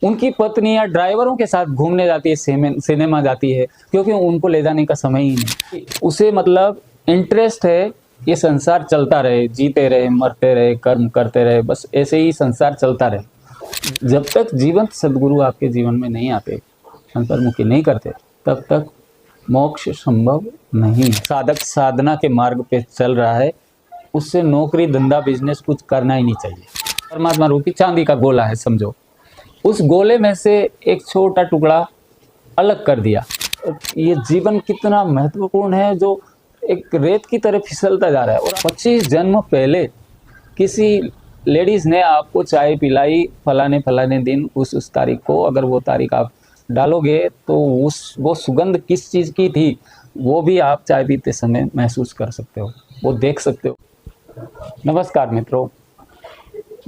उनकी पत्नियां ड्राइवरों के साथ घूमने जाती है, सिनेमा जाती है, क्योंकि उनको ले जाने का समय ही नहीं। उसे मतलब इंटरेस्ट है ये संसार चलता रहे, जीते रहे, मरते रहे, कर्म करते रहे, बस ऐसे ही संसार चलता रहे। जब तक जीवंत सदगुरु आपके जीवन में नहीं आते, अंतर्मुखी नहीं करते, तब तक मोक्ष संभव नहीं है। साधक साधना के मार्ग पे चल रहा है, उससे नौकरी धंधा बिजनेस कुछ करना ही नहीं चाहिए। परमात्मा रूपी चांदी का गोला है समझो, उस गोले में से एक छोटा टुकड़ा अलग कर दिया। ये जीवन कितना महत्वपूर्ण है जो एक रेत की तरह फिसलता जा रहा है। और 25 जन्म पहले किसी लेडीज ने आपको चाय पिलाई फलाने दिन उस तारीख को, अगर वो तारीख आप डालोगे तो वो सुगंध किस चीज़ की थी वो भी आप चाय पीते समय महसूस कर सकते हो, वो देख सकते हो। नमस्कार मित्रों,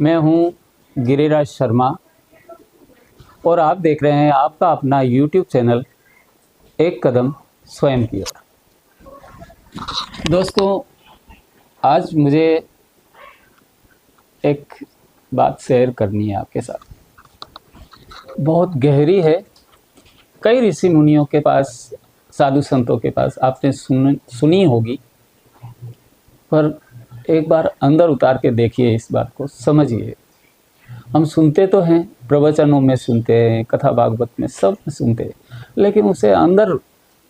मैं हूँ गिरिराज शर्मा और आप देख रहे हैं आपका अपना YouTube चैनल एक कदम स्वयं की ओर। दोस्तों, आज मुझे एक बात शेयर करनी है आपके साथ, बहुत गहरी है। कई ऋषि मुनियों के पास, साधु संतों के पास आपने सुनी होगी, पर एक बार अंदर उतार के देखिए, इस बात को समझिए। हम सुनते तो हैं, प्रवचनों में सुनते हैं, कथा भागवत में सब सुनते हैं, लेकिन उसे अंदर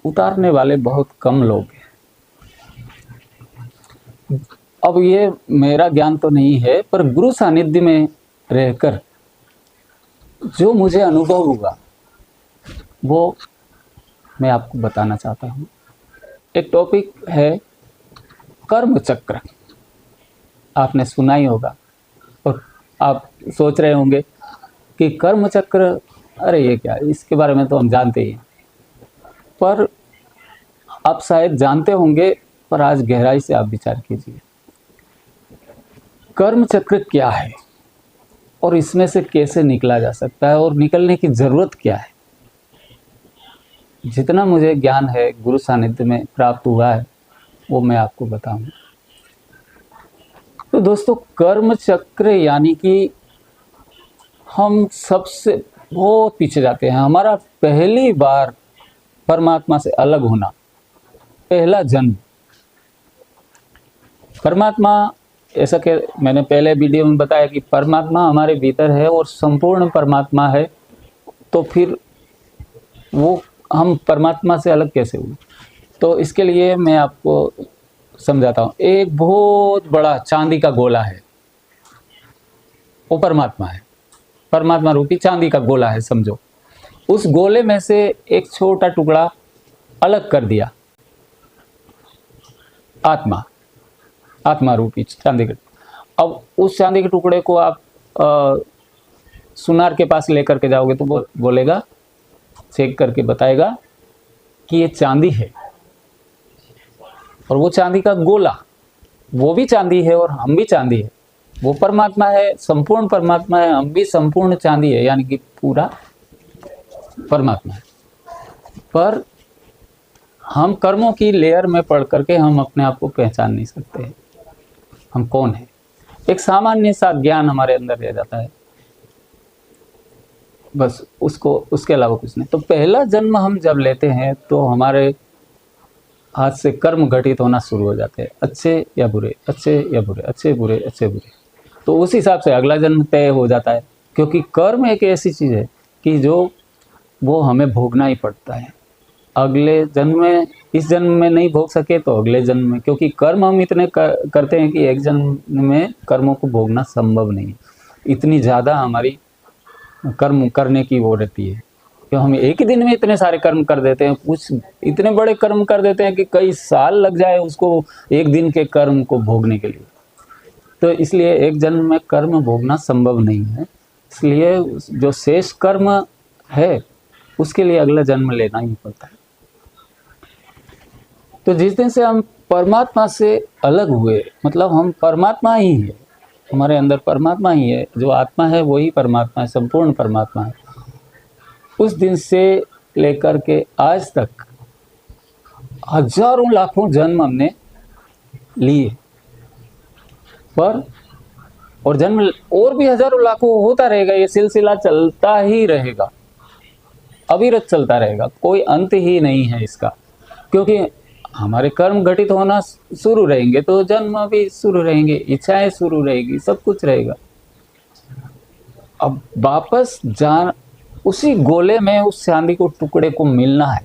उतारने वाले बहुत कम लोग हैं। अब ये मेरा ज्ञान तो नहीं है, पर गुरु सानिध्य में रहकर जो मुझे अनुभव हुआ वो मैं आपको बताना चाहता हूँ। एक टॉपिक है कर्म चक्र। आपने सुना ही होगा और आप सोच रहे होंगे कि कर्म चक्र, अरे ये क्या, इसके बारे में तो हम जानते ही हैं। पर आप शायद जानते होंगे, पर आज गहराई से आप विचार कीजिए, कर्म चक्र क्या है और इसमें से कैसे निकला जा सकता है और निकलने की ज़रूरत क्या है। जितना मुझे ज्ञान है गुरु सानिध्य में प्राप्त हुआ है वो मैं आपको बताऊं। तो दोस्तों, कर्म चक्र यानी कि हम सबसे बहुत पीछे जाते हैं। हमारा पहली बार परमात्मा से अलग होना, पहला जन्म। परमात्मा, ऐसा कि मैंने पहले वीडियो में बताया कि परमात्मा हमारे भीतर है और संपूर्ण परमात्मा है, तो फिर वो हम परमात्मा से अलग कैसे हुए। तो इसके लिए मैं आपको समझाता हूँ। एक बहुत बड़ा चांदी का गोला है, वो परमात्मा है, परमात्मा रूपी चांदी का गोला है समझो। उस गोले में से एक छोटा टुकड़ा अलग कर दिया, आत्मा रूपी चांदी का। अब उस चांदी के टुकड़े को आप सुनार के पास लेकर के जाओगे तो वो बोलेगा, चेक करके बताएगा कि ये चांदी है। और वो चांदी का गोला, वो भी चांदी है और हम भी चांदी है। वो परमात्मा है, संपूर्ण परमात्मा है, हम भी संपूर्ण चांदी है, यानी कि पूरा परमात्मा है। पर हम कर्मों की लेयर में पढ़ करके हम अपने आप को पहचान नहीं सकते हैं, हम कौन है। एक सामान्य सा ज्ञान हमारे अंदर रह जाता है, बस उसको, उसके अलावा कुछ नहीं। तो पहला जन्म हम जब लेते हैं तो हमारे हाथ से कर्म घटित होना शुरू हो जाते हैं, अच्छे या बुरे, अच्छे या बुरे, अच्छे बुरे, अच्छे बुरे। तो उस हिसाब से अगला जन्म तय हो जाता है, क्योंकि कर्म एक ऐसी चीज़ है कि जो वो हमें भोगना ही पड़ता है। अगले जन्म में, इस जन्म में नहीं भोग सके तो अगले जन्म में, क्योंकि कर्म हम इतने करते हैं कि एक जन्म में कर्मों को भोगना संभव नहीं है। इतनी ज़्यादा हमारी कर्म करने की वो रहती है कि हम एक ही दिन में इतने सारे कर्म कर देते हैं, कुछ इतने बड़े कर्म कर देते हैं कि कई साल लग जाए उसको एक दिन के कर्म को भोगने के लिए। तो इसलिए एक जन्म में कर्म भोगना संभव नहीं है। इसलिए जो शेष कर्म है उसके लिए अगला जन्म लेना ही पड़ता है। तो जिस दिन से हम परमात्मा से अलग हुए, मतलब हम परमात्मा ही है, हमारे अंदर परमात्मा ही है, जो आत्मा है वही परमात्मा है, संपूर्ण परमात्मा है। उस दिन से लेकर के आज तक हजारों लाखों जन्म हमने लिए, पर और जन्म और भी हजारों लाखों होता रहेगा, ये सिलसिला चलता ही रहेगा, अविरत चलता रहेगा, कोई अंत ही नहीं है इसका। क्योंकि हमारे कर्म घटित होना शुरू रहेंगे तो जन्म भी शुरू रहेंगे, इच्छाएं शुरू रहेगी, सब कुछ रहेगा। अब वापस जान उसी गोले में उस चांदी को टुकड़े को मिलना है,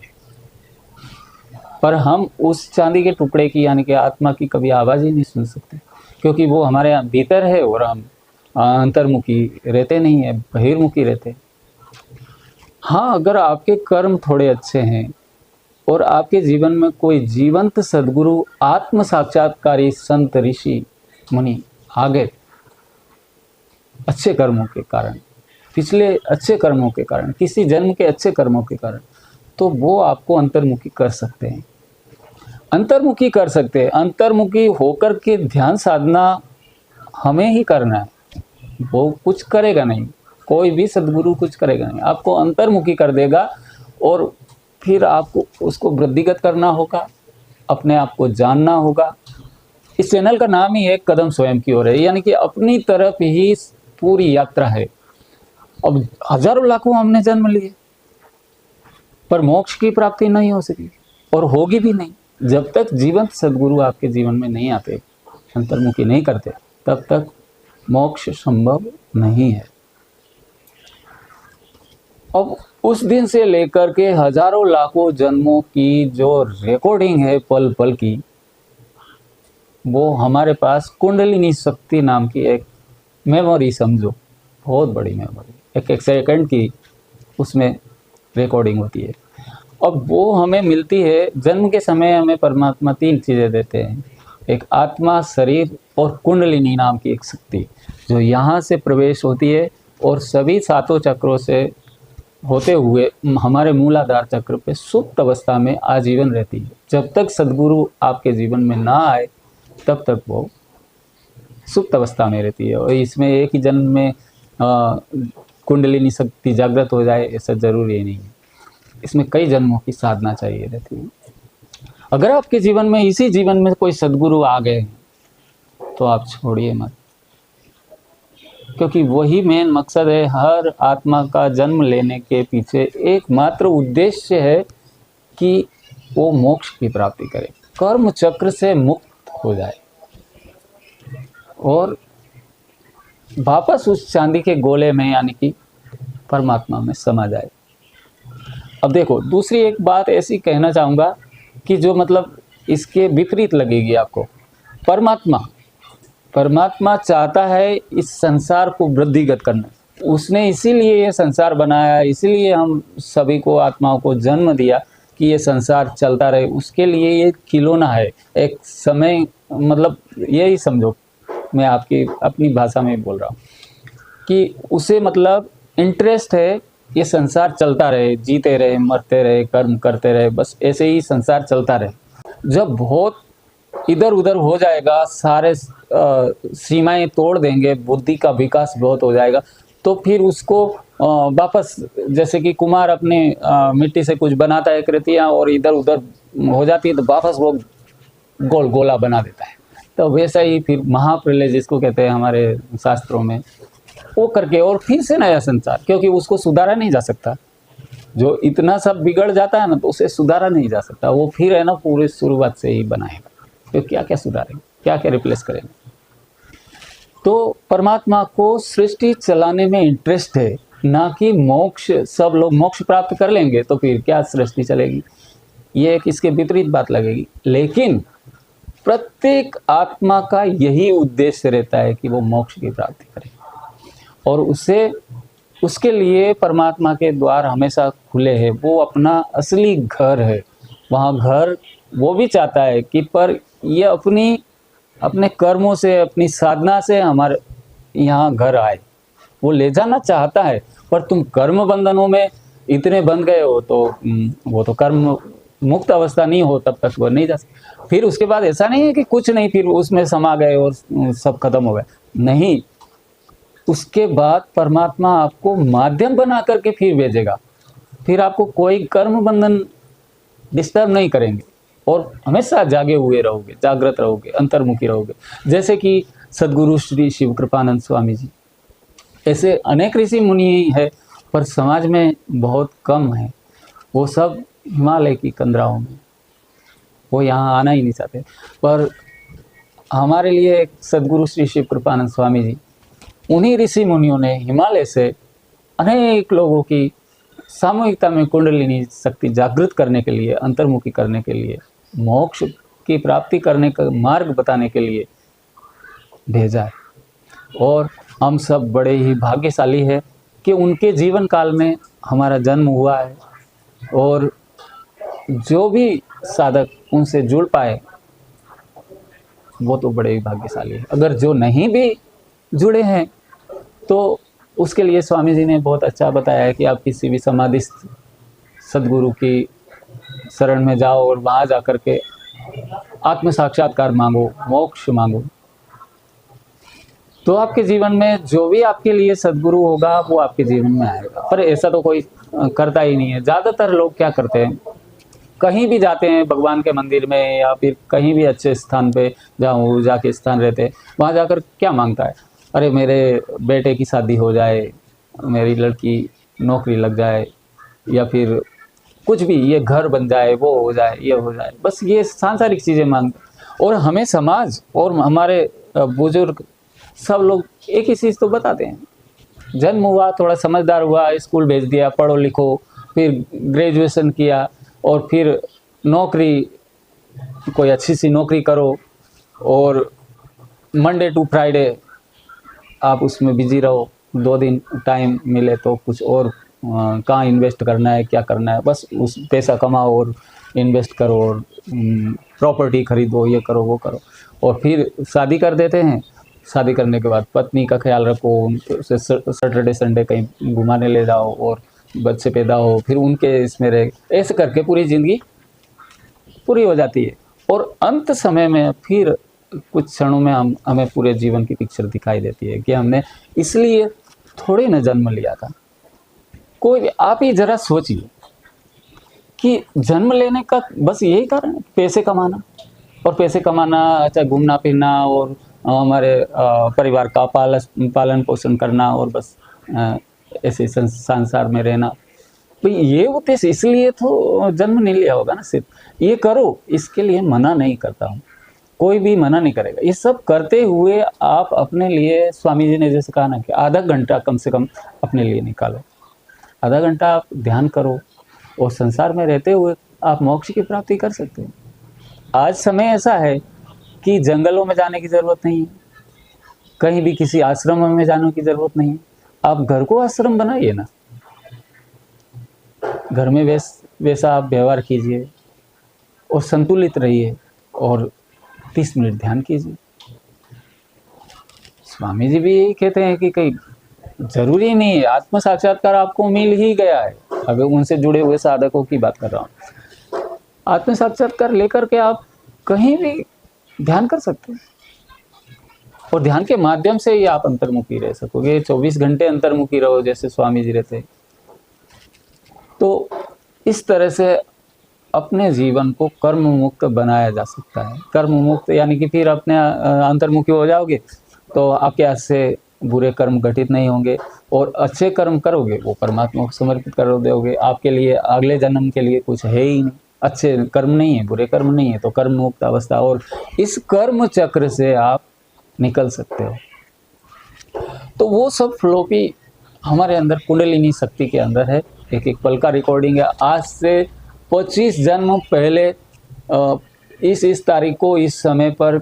पर हम उस चांदी के टुकड़े की यानी कि आत्मा की कभी आवाज़ ही नहीं सुन सकते, क्योंकि वो हमारे भीतर है और हम अंतर्मुखी रहते नहीं है, बहिर्मुखी रहते। हाँ, अगर आपके कर्म थोड़े अच्छे हैं और आपके जीवन में कोई जीवंत सद्गुरु आत्म साक्षात्कारी संत ऋषि मुनि आ गए अच्छे कर्मों के कारण, पिछले अच्छे कर्मों के कारण, किसी जन्म के अच्छे कर्मों के कारण, तो वो आपको अंतर्मुखी कर सकते हैं, अंतर्मुखी कर सकते हैं। अंतर्मुखी होकर के ध्यान साधना हमें ही करना है, वो कुछ करेगा नहीं, कोई भी सद्गुरु कुछ करेगा नहीं, आपको अंतर्मुखी कर देगा। और फिर आपको उसको वृद्धिगत करना होगा, अपने आप को जानना होगा। इस चैनल का नाम ही है कदम स्वयं की ओर है, यानी कि अपनी तरफ ही पूरी यात्रा है। अब हजारों लाखों हमने जन्म लिए पर मोक्ष की प्राप्ति नहीं हो सकी और होगी भी नहीं। जब तक जीवंत सद्गुरु आपके जीवन में नहीं आते, अंतर्मुखी नहीं करते, तब तक मोक्ष संभव नहीं है। अब उस दिन से लेकर के हजारों लाखों जन्मों की जो रिकॉर्डिंग है पल पल की, वो हमारे पास कुंडलिनी शक्ति नाम की एक मेमोरी, समझो बहुत बड़ी मेमोरी, एक एक सेकंड की उसमें रिकॉर्डिंग होती है। अब वो हमें मिलती है जन्म के समय। हमें परमात्मा 3 चीज़ें देते हैं, एक आत्मा, शरीर और कुंडलिनी नाम की एक शक्ति, जो यहाँ से प्रवेश होती है और सभी 7 चक्रों से होते हुए हमारे मूलाधार चक्र पे सुप्त अवस्था में आजीवन रहती है। जब तक सद्गुरु आपके जीवन में ना आए तब तक वो सुप्त अवस्था में रहती है। और इसमें एक ही जन्म में कुंडलिनी शक्ति जागृत हो जाए ऐसा जरूरी नहीं है, इसमें कई जन्मों की साधना चाहिए रहती है। अगर आपके जीवन में इसी जीवन में कोई सद्गुरु आ गए तो आप छोड़िए मत, क्योंकि वही मेन मकसद है। हर आत्मा का जन्म लेने के पीछे एकमात्र उद्देश्य है कि वो मोक्ष की प्राप्ति करे, कर्म चक्र से मुक्त हो जाए और वापस उस चांदी के गोले में यानी कि परमात्मा में समा जाए। अब देखो, दूसरी एक बात ऐसी कहना चाहूँगा कि जो मतलब इसके विपरीत लगेगी आपको। परमात्मा चाहता है इस संसार को वृद्धिगत करना, उसने इसीलिए ये संसार बनाया, इसीलिए हम सभी को आत्माओं को जन्म दिया कि ये संसार चलता रहे। उसके लिए ये खिलौना है, एक समय, मतलब यही समझो, मैं आपकी अपनी भाषा में बोल रहा हूँ कि उसे मतलब इंटरेस्ट है ये संसार चलता रहे, जीते रहे, मरते रहे, कर्म करते रहे, बस ऐसे ही संसार चलता रहे। जब बहुत इधर उधर हो जाएगा, सारे सीमाएं तोड़ देंगे, बुद्धि का विकास बहुत हो जाएगा, तो फिर उसको वापस, जैसे कि कुम्हार अपने मिट्टी से कुछ बनाता है कृतियाँ और इधर उधर हो जाती है तो वापस वो गोल गोला बना देता है। तो वैसा ही फिर महाप्रलय जिसको कहते हैं हमारे शास्त्रों में, वो करके और फिर से नया संसार, क्योंकि उसको सुधारा नहीं जा सकता। जो इतना सब बिगड़ जाता है ना, तो उसे सुधारा नहीं जा सकता। वो फिर है ना पूरी शुरुआत से ही बनाएगा, तो क्या क्या सुधारेंगे, क्या क्या रिप्लेस करेंगे। तो परमात्मा को सृष्टि चलाने में इंटरेस्ट है, ना कि मोक्ष। सब लोग मोक्ष प्राप्त कर लेंगे तो फिर क्या सृष्टि चलेगी, ये एक इसके विपरीत बात लगेगी। लेकिन प्रत्येक आत्मा का यही उद्देश्य रहता है कि वो मोक्ष की प्राप्ति करे, और उसके लिए परमात्मा के द्वार हमेशा खुले हैं। वो अपना असली घर है, वहाँ घर वो भी चाहता है कि पर ये अपने कर्मों से, अपनी साधना से हमारे यहाँ घर आए, वो ले जाना चाहता है। पर तुम कर्म बंधनों में इतने बंध गए हो तो वो तो कर्म मुक्त अवस्था नहीं हो तब तक वो नहीं जा सकता। फिर उसके बाद ऐसा नहीं है कि कुछ नहीं, फिर उसमें समा गए और सब खत्म हो गए, नहीं। उसके बाद परमात्मा आपको माध्यम बना करके फिर भेजेगा, फिर आपको कोई कर्म बंधन डिस्टर्ब नहीं करेंगे और हमेशा जागे हुए रहोगे, जागृत रहोगे, अंतर्मुखी रहोगे। जैसे कि सद्गुरु श्री शिव कृपानंद स्वामी जी, ऐसे अनेक ऋषि मुनि है, पर समाज में बहुत कम है। वो सब हिमालय की कंदराओं में, वो यहाँ आना ही नहीं चाहते। पर हमारे लिए एक सद्गुरु श्री शिव कृपानंद स्वामी जी, उन्हीं ऋषि मुनियों ने हिमालय से अनेक लोगों की सामूहिकता में कुंडलिनी शक्ति जागृत करने के लिए, अंतर्मुखी करने के लिए, मोक्ष की प्राप्ति करने का मार्ग बताने के लिए भेजा है। और हम सब बड़े ही भाग्यशाली हैं कि उनके जीवन काल में हमारा जन्म हुआ है। और जो भी साधक उनसे जुड़ पाए वो तो बड़े ही भाग्यशाली है। अगर जो नहीं भी जुड़े हैं तो उसके लिए स्वामी जी ने बहुत अच्छा बताया है कि आप किसी भी समाधिस्थ सद्गुरु की शरण में जाओ और वहाँ जा कर के आत्म साक्षात्कार मांगो, मोक्ष मांगो, तो आपके जीवन में जो भी आपके लिए सद्गुरु होगा वो आपके जीवन में आएगा। पर ऐसा तो कोई करता ही नहीं है। ज़्यादातर लोग क्या करते हैं, कहीं भी जाते हैं भगवान के मंदिर में या फिर कहीं भी अच्छे स्थान पे जहाँ वो जाके स्थान रहते हैं, वहाँ जाकर क्या मांगता है, अरे मेरे बेटे की शादी हो जाए, मेरी लड़की नौकरी लग जाए, या फिर कुछ भी, ये घर बन जाए, वो हो जाए, ये हो जाए, बस ये सांसारिक चीज़ें मांगते। और हमें समाज और हमारे बुजुर्ग सब लोग एक ही चीज़ तो बताते हैं, जन्म हुआ, थोड़ा समझदार हुआ, स्कूल भेज दिया, पढ़ो लिखो, फिर ग्रेजुएशन किया और फिर नौकरी, कोई अच्छी सी नौकरी करो और मंडे टू फ्राइडे आप उसमें बिजी रहो। 2 दिन टाइम मिले तो कुछ और कहाँ इन्वेस्ट करना है, क्या करना है, बस उस पैसा कमाओ और इन्वेस्ट करो और प्रॉपर्टी खरीदो, ये करो वो करो। और फिर शादी कर देते हैं। शादी करने के बाद पत्नी का ख्याल रखो, उसे सैटरडे संडे कहीं घुमाने ले जाओ और बच्चे पैदा हो, फिर उनके इसमें रहे, ऐसे करके पूरी ज़िंदगी पूरी हो जाती है। और अंत समय में फिर कुछ क्षणों में हमें पूरे जीवन की पिक्चर दिखाई देती है कि हमने इसलिए थोड़े न जन्म लिया था। कोई, आप ही जरा सोचिए कि जन्म लेने का बस यही कारण है, पैसे कमाना, और पैसे कमाना, अच्छा घूमना फिरना और हमारे परिवार का पालन पोषण करना और बस ऐसे संसार में रहना। तो ये उद्देश्य, इसलिए तो जन्म नहीं लिया होगा ना। सिर्फ ये करो, इसके लिए मना नहीं करता हूँ, कोई भी मना नहीं करेगा। ये सब करते हुए आप अपने लिए, स्वामी जी ने जैसे कहा ना कि आधा घंटा कम से कम अपने लिए निकालो, आधा घंटा आप ध्यान करो और संसार में रहते हुए आप मोक्ष की प्राप्ति कर सकते हैं। आज समय ऐसा है कि जंगलों में जाने की ज़रूरत नहीं है, कहीं भी किसी आश्रम में जाने की ज़रूरत नहीं है। आप घर को आश्रम बनाइए ना, घर में वैसा आप व्यवहार कीजिए और संतुलित रहिए और 30 मिनट ध्यान कीजिए। स्वामी जी भी यही कहते हैं कि कहीं जरूरी नहीं है, आत्म साक्षात्कार आपको मिल ही गया है। अगर उनसे जुड़े हुए साधकों की बात कर रहा हूँ, आत्म साक्षात्कार लेकर के आप कहीं भी ध्यान कर सकते हैं और ध्यान के माध्यम से ही आप अंतर्मुखी रह सकोगे। 24 घंटे अंतर्मुखी रहो जैसे स्वामी जी रहते। तो इस तरह से अपने जीवन को कर्म मुक्त बनाया जा सकता है। कर्म मुक्त यानी कि फिर अपने अंतर्मुखी हो जाओगे तो आपके हाथ से बुरे कर्म घटित नहीं होंगे और अच्छे कर्म करोगे वो परमात्मा को समर्पित कर दोगे। आपके लिए अगले जन्म के लिए कुछ है ही नहीं, अच्छे कर्म नहीं है, बुरे कर्म नहीं है, तो कर्म मुक्त अवस्था। और इस कर्म चक्र से आप निकल सकते हो। तो वो सब फ्लोपी हमारे अंदर कुंडलिनी शक्ति के अंदर है। एक एक पल का रिकॉर्डिंग है। आज से 25 जन्म पहले इस तारीख को इस समय पर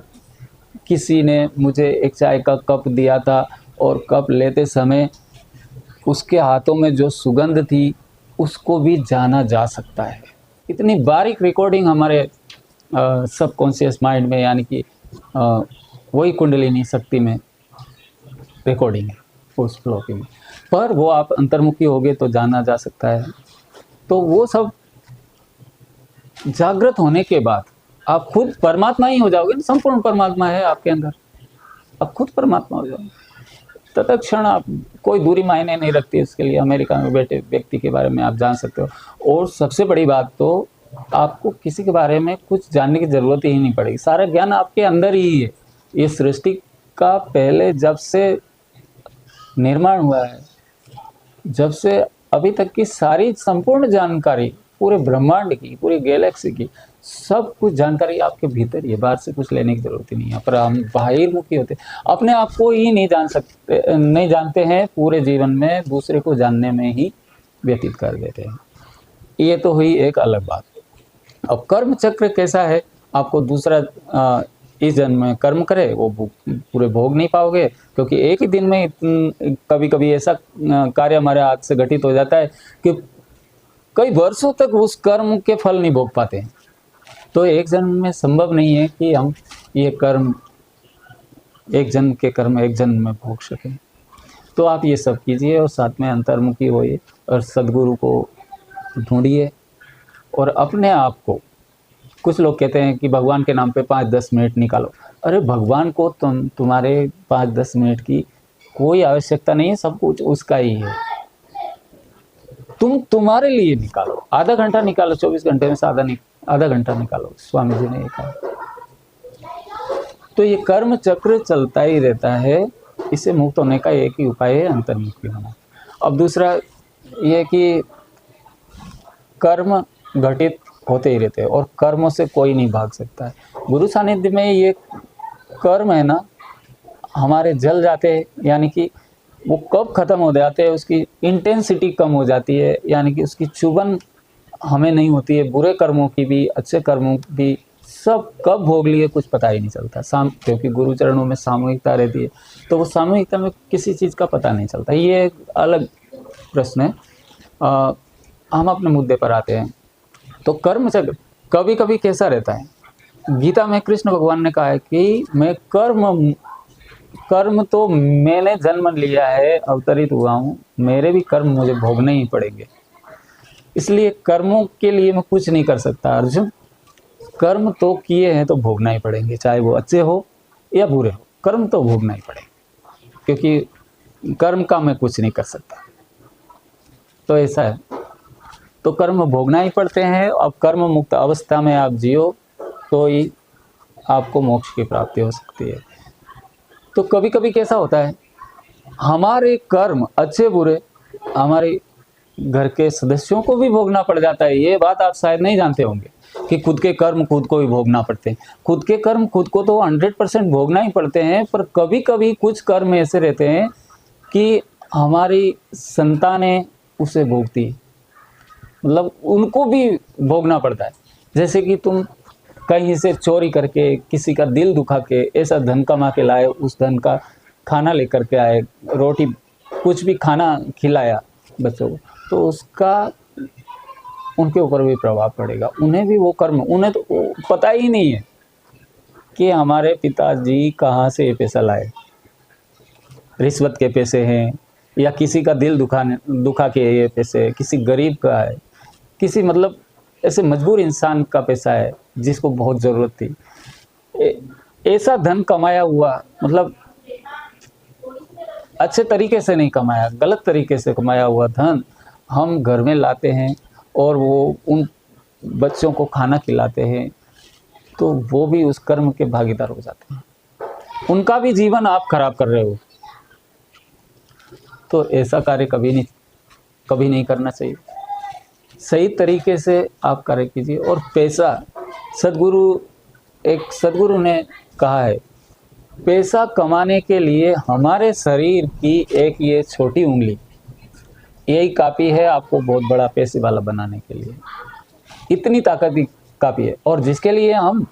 किसी ने मुझे एक चाय का कप दिया था और कप लेते समय उसके हाथों में जो सुगंध थी उसको भी जाना जा सकता है। इतनी बारीक रिकॉर्डिंग हमारे सबकॉन्शियस माइंड में, यानी कि वही कुंडलिनी शक्ति में रिकॉर्डिंग है उस फ्लोपी में। पर वो आप अंतर्मुखी होगे तो जाना जा सकता है। तो वो सब जागृत होने के बाद आप खुद परमात्मा ही हो जाओगे ना। संपूर्ण परमात्मा है आपके अंदर, आप खुद परमात्मा हो जाओगे तत्क्षण। आप कोई दूरी मायने नहीं रखती इसके लिए। अमेरिका में बैठे व्यक्ति के बारे में आप जान सकते हो। और सबसे बड़ी बात तो आपको किसी के बारे में कुछ जानने की ज़रूरत ही नहीं पड़ेगी, सारा ज्ञान आपके अंदर ही है। ये सृष्टि का पहले जब से निर्माण हुआ है, जब से अभी तक की सारी संपूर्ण जानकारी पूरे ब्रह्मांड की, पूरी गैलेक्सी की, सब कुछ जानकारी आपके भीतर ही है। बाहर से कुछ लेने की जरूरत ही नहीं है। पर हम बाहिर्मुखी होते, अपने आप को ही नहीं जान सकते, नहीं जानते हैं, पूरे जीवन में दूसरे को जानने में ही व्यतीत कर देते हैं। ये तो हुई एक अलग बात। अब कर्म चक्र कैसा है, आपको दूसरा इस जन्म में कर्म करे वो पूरे भोग नहीं पाओगे, क्योंकि एक ही दिन में कभी कभी ऐसा कार्य हमारे हाथ से घटित हो जाता है कि कई वर्षों तक उस कर्म के फल नहीं भोग पाते हैं। तो एक जन्म में संभव नहीं है कि हम ये कर्म, एक जन्म के कर्म एक जन्म में भोग सकें। तो आप ये सब कीजिए और साथ में अंतर्मुखी होइए और सद्गुरु को ढूंढिए और अपने आप को, कुछ लोग कहते हैं कि भगवान के नाम पे 5-10 मिनट निकालो। अरे भगवान को तुम्हारे 5-10 मिनट की कोई आवश्यकता नहीं है, सब कुछ उसका ही है। तुम तुम्हारे लिए निकालो, आधा घंटा निकालो, 24 घंटे में से आधा घंटा निकालो, स्वामी जी ने ये कहा। तो ये कर्म चक्र चलता ही रहता है। इससे मुक्त होने का एक ही उपाय है, अंतर्मुखी होना। अब दूसरा ये कि कर्म घटित होते ही रहते हैं और कर्मों से कोई नहीं भाग सकता है। गुरु सानिध्य में ये कर्म है ना, हमारे जल जाते हैं, यानी कि वो कब खत्म हो जाते हैं, उसकी इंटेंसिटी कम हो जाती है, यानी कि उसकी चुभन हमें नहीं होती है। बुरे कर्मों की भी, अच्छे कर्मों की भी, सब कब भोग लिए कुछ पता ही नहीं चलता। क्योंकि गुरु चरणों में सामूहिकता रहती है, तो वो सामूहिकता में किसी चीज़ का पता नहीं चलता। ये एक अलग प्रश्न है। हम अपने मुद्दे पर आते हैं। तो कर्म चक्र कभी कभी कैसा रहता है, गीता में कृष्ण भगवान ने कहा है कि मैं कर्म तो मैंने जन्म लिया है, अवतरित हुआ हूँ, मेरे भी कर्म मुझे भोगने ही पड़ेंगे, इसलिए कर्मों के लिए मैं कुछ नहीं कर सकता। अर्जुन, कर्म तो किए हैं तो भोगना ही पड़ेंगे, चाहे वो अच्छे हो या बुरे हो, कर्म तो भोगना ही पड़ेगा, क्योंकि कर्म का मैं कुछ नहीं कर सकता। तो ऐसा है, तो कर्म भोगना ही पड़ते हैं। अब कर्म मुक्त अवस्था में आप जियो तो ही आपको मोक्ष की प्राप्ति हो सकती है। तो कभी कभी कैसा होता है, हमारे कर्म अच्छे बुरे हमारे घर के सदस्यों को भी भोगना पड़ जाता है। ये बात आप शायद नहीं जानते होंगे कि खुद के कर्म खुद को भी भोगना पड़ते हैं। खुद के कर्म खुद को तो 100% भोगना ही पड़ते हैं, पर कभी कभी कुछ कर्म ऐसे रहते हैं कि हमारी संतानें उसे भोगती है, मतलब उनको भी भोगना पड़ता है। जैसे कि तुम कहीं से चोरी करके किसी का दिल दुखा के ऐसा धन कमा के लाए, उस धन का खाना लेकर के आए, रोटी कुछ भी खाना खिलाया बच्चों को, तो उसका उनके ऊपर भी प्रभाव पड़ेगा। उन्हें भी वो कर्म, उन्हें तो पता ही नहीं है कि हमारे पिताजी कहाँ से ये पैसा लाए, रिश्वत के पैसे हैं या किसी का दिल दुखा के ये पैसे, किसी गरीब का है, किसी मतलब ऐसे मजबूर इंसान का पैसा है जिसको बहुत ज़रूरत थी। ऐसा धन कमाया हुआ, मतलब अच्छे तरीके से नहीं कमाया, गलत तरीके से कमाया हुआ धन हम घर में लाते हैं और वो उन बच्चों को खाना खिलाते हैं, तो वो भी उस कर्म के भागीदार हो जाते हैं। उनका भी जीवन आप खराब कर रहे हो। तो ऐसा कार्य कभी नहीं करना चाहिए। सही तरीके से आप कार्य कीजिए। और पैसा, सदगुरु ने कहा है, पैसा कमाने के लिए हमारे शरीर की एक ये छोटी उंगली यही काफ़ी है आपको बहुत बड़ा पैसे वाला बनाने के लिए। इतनी ताकत ही काफ़ी है। और जिसके लिए हम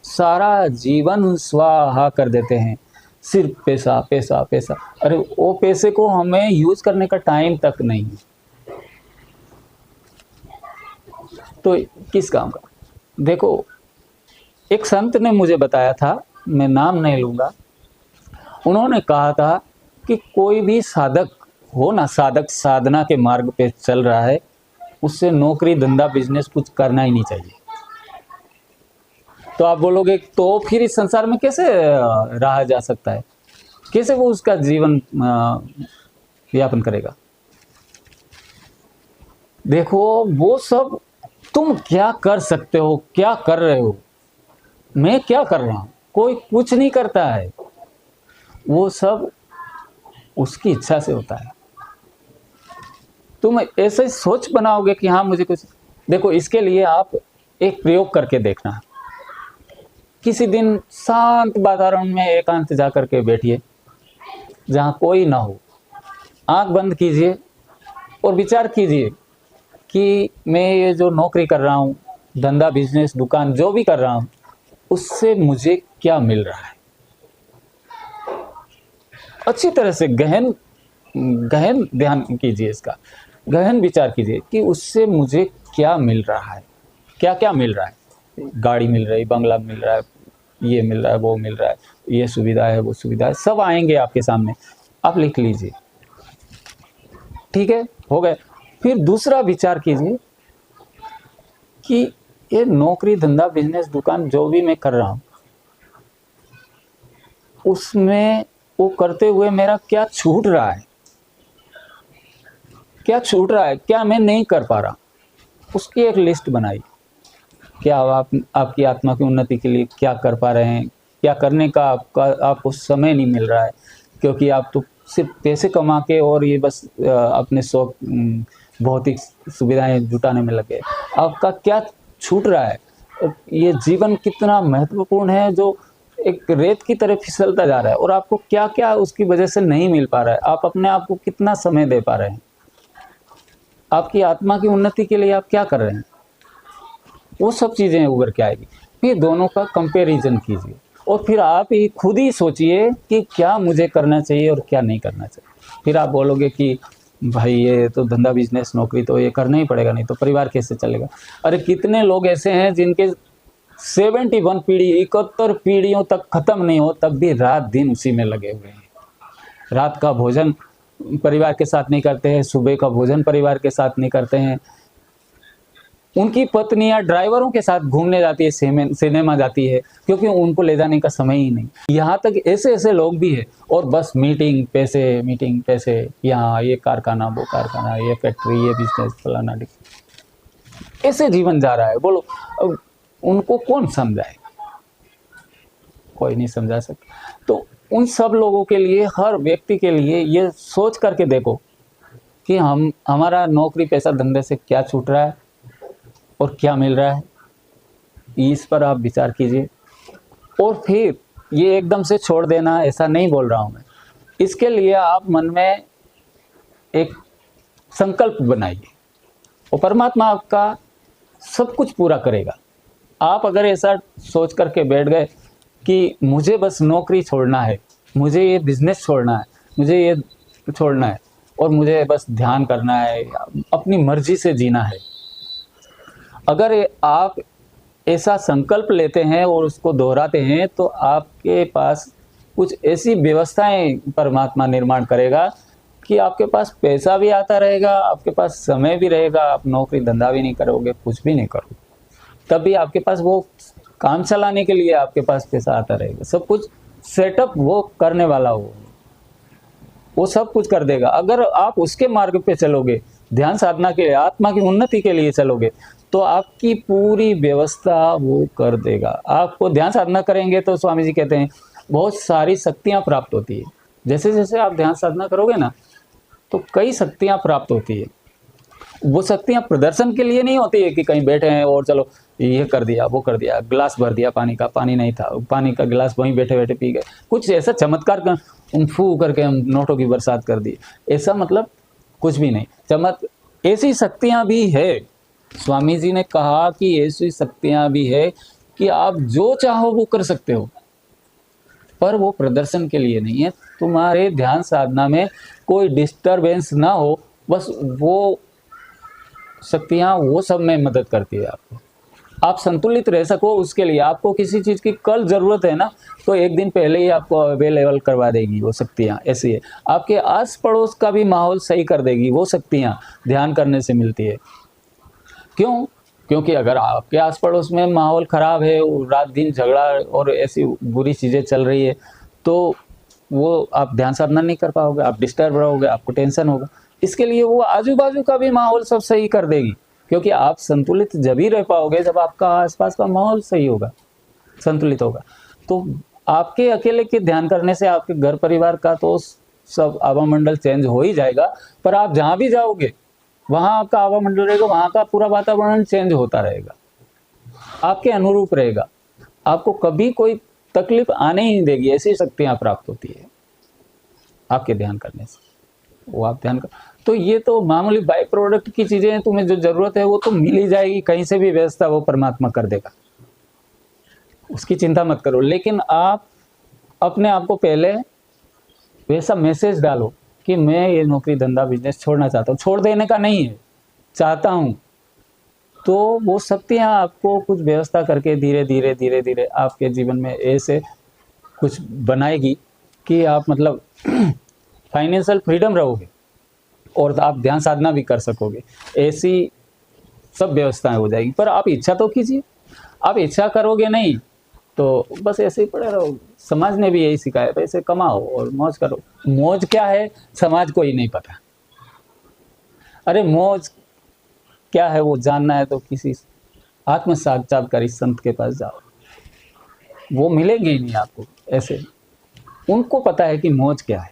सारा जीवन स्वाहा कर देते हैं, सिर्फ पैसा पैसा पैसा। अरे वो पैसे को हमें यूज करने का टाइम तक नहीं है, तो किस काम का। देखो, एक संत ने मुझे बताया था, मैं नाम नहीं लूँगा, उन्होंने कहा था कि कोई भी साधक हो ना, साधक साधना के मार्ग पे चल रहा है, उससे नौकरी धंधा बिजनेस कुछ करना ही नहीं चाहिए। तो आप बोलोगे तो फिर इस संसार में कैसे रहा जा सकता है, कैसे वो उसका जीवन यापन करेगा। देखो, वो सब तुम क्या कर सकते हो, क्या कर रहे हो, मैं क्या कर रहा हूं, कोई कुछ नहीं करता है। वो सब उसकी इच्छा से होता है। तुम ऐसे सोच बनाओगे कि हाँ मुझे कुछ, देखो इसके लिए आप एक प्रयोग करके देखना। किसी दिन शांत वातावरण में एकांत जा करके बैठिए, जहाँ कोई ना हो, आंख बंद कीजिए और विचार कीजिए कि मैं ये जो नौकरी कर रहा हूँ, धंधा बिजनेस दुकान जो भी कर रहा हूँ, उससे मुझे क्या मिल रहा है। अच्छी तरह से गहन गहन ध्यान कीजिए, इसका गहन विचार कीजिए कि उससे मुझे क्या मिल रहा है, क्या क्या मिल रहा है। गाड़ी मिल रही, बंगला मिल रहा है, ये मिल रहा है, वो मिल रहा है, ये सुविधा है, वो सुविधा है, सब आएंगे आपके सामने, आप लिख लीजिए। ठीक है, हो गए। फिर दूसरा विचार कीजिए कि ये नौकरी धंधा बिजनेस दुकान जो भी मैं कर रहा हूँ, उसमें वो करते हुए मेरा क्या छूट रहा है, क्या छूट रहा है, क्या मैं नहीं कर पा रहा, उसकी एक लिस्ट बनाइए। क्या आप आपकी आत्मा की उन्नति के लिए क्या कर पा रहे हैं, क्या करने का आपको समय नहीं मिल रहा है, क्योंकि आप तो सिर्फ पैसे कमा के और ये बस अपने शौक भौतिक सुविधाएं जुटाने में लगे। आपका क्या छूट रहा है, ये जीवन कितना महत्वपूर्ण है जो एक रेत की तरह फिसलता जा रहा है, और आपको क्या क्या उसकी वजह से नहीं मिल पा रहा है। आप अपने आप को कितना समय दे पा रहे हैं, आपकी आत्मा की उन्नति के लिए आप क्या कर रहे हैं, वो सब चीज़ें उभर के आएगी। फिर दोनों का कंपैरिजन कीजिए और फिर आप ही खुद ही सोचिए कि क्या मुझे करना चाहिए और क्या नहीं करना चाहिए। फिर आप बोलोगे कि भाई ये तो धंधा बिजनेस नौकरी तो ये करना ही पड़ेगा, नहीं तो परिवार कैसे चलेगा। अरे कितने लोग ऐसे हैं जिनके 71 पीढ़ी 71 पीढ़ियों तक खत्म नहीं हो, तब भी रात दिन उसी में लगे हुए हैं। रात का भोजन परिवार के साथ नहीं करते हैं, सुबह का भोजन परिवार के साथ नहीं करते हैं। उनकी पत्नियां ड्राइवरों के साथ घूमने जाती है, सिनेमा जाती है, क्योंकि उनको ले जाने का समय ही नहीं। यहाँ तक ऐसे ऐसे लोग भी हैं, और बस मीटिंग पैसे, यहाँ ये कारखाना, वो कारखाना, ये फैक्ट्री, ये बिजनेस, फलाना, ऐसे जीवन जा रहा है। बोलो अब उनको कौन समझाए, कोई नहीं समझा सकता। तो उन सब लोगों के लिए, हर व्यक्ति के लिए ये सोच करके देखो कि हमारा नौकरी पैसा धंधे से क्या छूट रहा है और क्या मिल रहा है, इस पर आप विचार कीजिए। और फिर ये एकदम से छोड़ देना, ऐसा नहीं बोल रहा हूँ मैं। इसके लिए आप मन में एक संकल्प बनाइए और परमात्मा आपका सब कुछ पूरा करेगा। आप अगर ऐसा सोच करके बैठ गए कि मुझे बस नौकरी छोड़ना है, मुझे ये बिजनेस छोड़ना है, मुझे ये छोड़ना है, और मुझे बस ध्यान करना है, अपनी मर्जी से जीना है, अगर आप ऐसा संकल्प लेते हैं और उसको दोहराते हैं, तो आपके पास कुछ ऐसी व्यवस्थाएं परमात्मा निर्माण करेगा कि आपके पास पैसा भी आता रहेगा, आपके पास समय भी रहेगा, आप नौकरी धंधा भी नहीं करोगे, कुछ भी नहीं करोगे, तब भी आपके पास वो काम चलाने के लिए आपके पास पैसा आता रहेगा। सब कुछ सेटअप वो करने वाला हो, वो सब कुछ कर देगा। अगर आप उसके मार्ग पे चलोगे, ध्यान साधना के लिए, आत्मा की उन्नति के लिए चलोगे, तो आपकी पूरी व्यवस्था वो कर देगा। आपको ध्यान साधना करेंगे तो स्वामी जी कहते हैं बहुत सारी शक्तियां प्राप्त होती है। जैसे जैसे आप ध्यान साधना करोगे ना, तो कई शक्तियां प्राप्त होती है। वो शक्तियां प्रदर्शन के लिए नहीं होती है कि कहीं बैठे हैं और चलो ये कर दिया, वो कर दिया, गिलास भर दिया पानी का, पानी नहीं था, पानी का गिलास वहीं बैठे बैठे पी गए, कुछ ऐसा चमत्कार कर फू करके हम नोटों की बरसात कर दी, ऐसा मतलब कुछ भी नहीं। ऐसी शक्तियां भी है, स्वामी जी ने कहा कि ऐसी शक्तियां भी है कि आप जो चाहो वो कर सकते हो, पर वो प्रदर्शन के लिए नहीं है। तुम्हारे ध्यान साधना में कोई डिस्टरबेंस ना हो, बस वो शक्तियां वो सब में मदद करती है आपको। आप संतुलित रह सको, उसके लिए आपको किसी चीज़ की कल ज़रूरत है ना, तो एक दिन पहले ही आपको अवेलेबल करवा देगी वो शक्तियाँ। ऐसी है, आपके आस पड़ोस का भी माहौल सही कर देगी वो शक्तियाँ, ध्यान करने से मिलती है। क्यों? क्योंकि अगर आपके आस पड़ोस में माहौल ख़राब है, रात दिन झगड़ा और ऐसी बुरी चीज़ें चल रही है, तो वो आप ध्यान साधना नहीं कर पाओगे, आप डिस्टर्ब रहोगे, आपको टेंशन होगा। इसके लिए वो आजू बाजू का भी माहौल सब सही कर देगी, क्योंकि आप संतुलित जब ही रह पाओगे जब आपका आसपास का माहौल सही होगा, संतुलित होगा। तो आपके अकेले के ध्यान करने से आपके घर परिवार का तो सब आवामंडल चेंज हो ही जाएगा, पर आप जहां भी जाओगे वहां आपका आवामंडल रहेगा, वहां का पूरा वातावरण चेंज होता रहेगा, आपके अनुरूप रहेगा, आपको कभी कोई तकलीफ आने ही नहीं देगी। ऐसी शक्तियां प्राप्त होती है आपके ध्यान करने से। वो आप ध्यान कर, तो ये तो मामूली बाई प्रोडक्ट की चीजें हैं, तुम्हें जो जरूरत है वो तो मिल ही जाएगी, कहीं से भी व्यवस्था वो परमात्मा कर देगा, उसकी चिंता मत करो। लेकिन आप अपने आप को पहले वैसा मैसेज डालो कि मैं ये नौकरी धंधा बिजनेस छोड़ना चाहता हूँ, छोड़ देने का नहीं है, चाहता हूँ, तो वो शक्तियाँ आपको कुछ व्यवस्था करके धीरे धीरे धीरे धीरे आपके जीवन में ऐसे कुछ बनाएगी कि आप मतलब फाइनेंशियल फ्रीडम रहोगे और आप ध्यान साधना भी कर सकोगे। ऐसी सब व्यवस्थाएं हो जाएगी। पर आप इच्छा तो कीजिए, आप इच्छा करोगे नहीं तो बस ऐसे ही पड़े रहो। समाज ने भी यही सिखाया, पैसे कमाओ और मौज करो। मौज क्या है समाज को ही नहीं पता। अरे मौज क्या है वो जानना है तो किसी आत्म साक्षात्कारी संत के पास जाओ, वो मिलेंगे ही नहीं आपको। ऐसे उनको पता है कि मौज क्या है,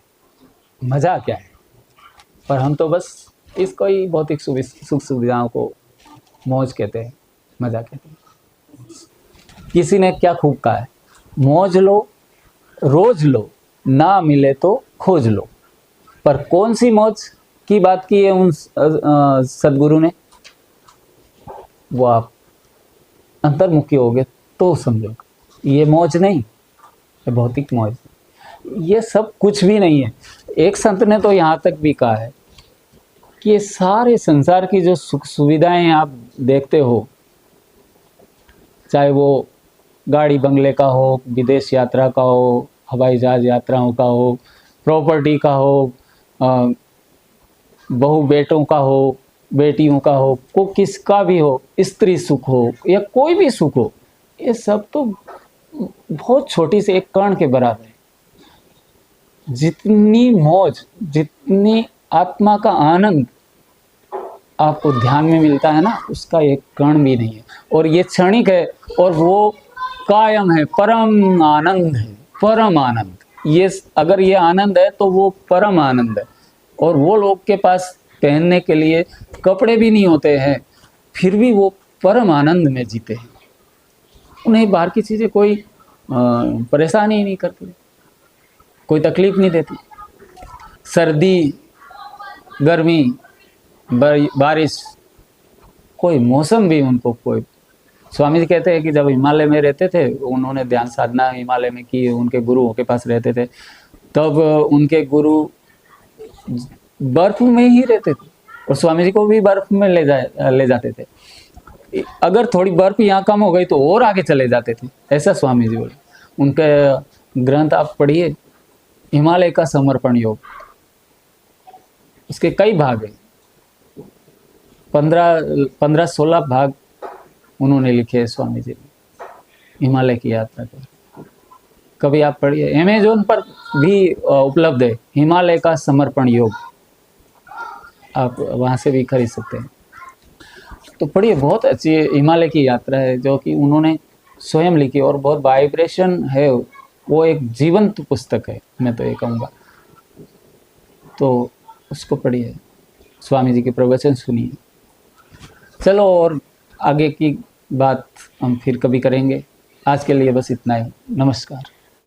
मजा क्या है, पर हम तो बस इसको ही भौतिक सुख सुविधाओं को मौज कहते हैं, मजा कहते हैं। किसी ने क्या खूब कहा है, मौज लो रोज लो, ना मिले तो खोज लो। पर कौन सी मौज की बात की है उन सदगुरु ने, वो आप अंतर्मुखी होगे तो समझोगे। ये मौज नहीं, ये भौतिक मौज, ये सब कुछ भी नहीं है। एक संत ने तो यहाँ तक भी कहा है कि ये सारे संसार की जो सुख सुविधाएं आप देखते हो, चाहे वो गाड़ी बंगले का हो, विदेश यात्रा का हो, हवाई जहाज यात्राओं का हो, प्रॉपर्टी का हो, बहू बेटों का हो, बेटियों का हो, को किसका भी हो, स्त्री सुख हो या कोई भी सुख हो, ये सब तो बहुत छोटी से एक कण के बराबर है। जितनी मौज, जितनी आत्मा का आनंद आपको ध्यान में मिलता है ना, उसका एक कण भी नहीं है। और ये क्षणिक है और वो कायम है, परम आनंद है, परम आनंद। ये अगर ये आनंद है तो वो परम आनंद है। और वो लोग के पास पहनने के लिए कपड़े भी नहीं होते हैं, फिर भी वो परम आनंद में जीते हैं। उन्हें बाहर की चीज़ें कोई परेशानी ही नहीं करती, कोई तकलीफ नहीं देती। सर्दी, गर्मी, बारिश, कोई मौसम भी उनको कोई। स्वामी जी कहते हैं कि जब हिमालय में रहते थे, उन्होंने ध्यान साधना हिमालय में की, उनके गुरुओं के पास रहते थे, तब उनके गुरु बर्फ में ही रहते थे और स्वामी जी को भी बर्फ में ले जाते थे। अगर थोड़ी बर्फ यहाँ कम हो गई तो और आगे चले जाते थे, ऐसा स्वामी जी बोले। उनके ग्रंथ आप पढ़िए, हिमालय का समर्पण योग, उसके कई भाग हैं, 15-16 भाग उन्होंने लिखे हैं स्वामी जी ने हिमालय की यात्रा के। कभी आप पढ़िए, अमेज़न पर भी उपलब्ध है हिमालय का समर्पण योग, आप वहाँ से भी खरीद सकते हैं। तो पढ़िए, बहुत अच्छी हिमालय की यात्रा है जो कि उन्होंने स्वयं लिखी और बहुत वाइब्रेशन है, वो एक जीवंत पुस्तक है, मैं तो ये कहूँगा। तो उसको पढ़िए, स्वामी जी के प्रवचन सुनिए। चलो, और आगे की बात हम फिर कभी करेंगे। आज के लिए बस इतना ही। नमस्कार।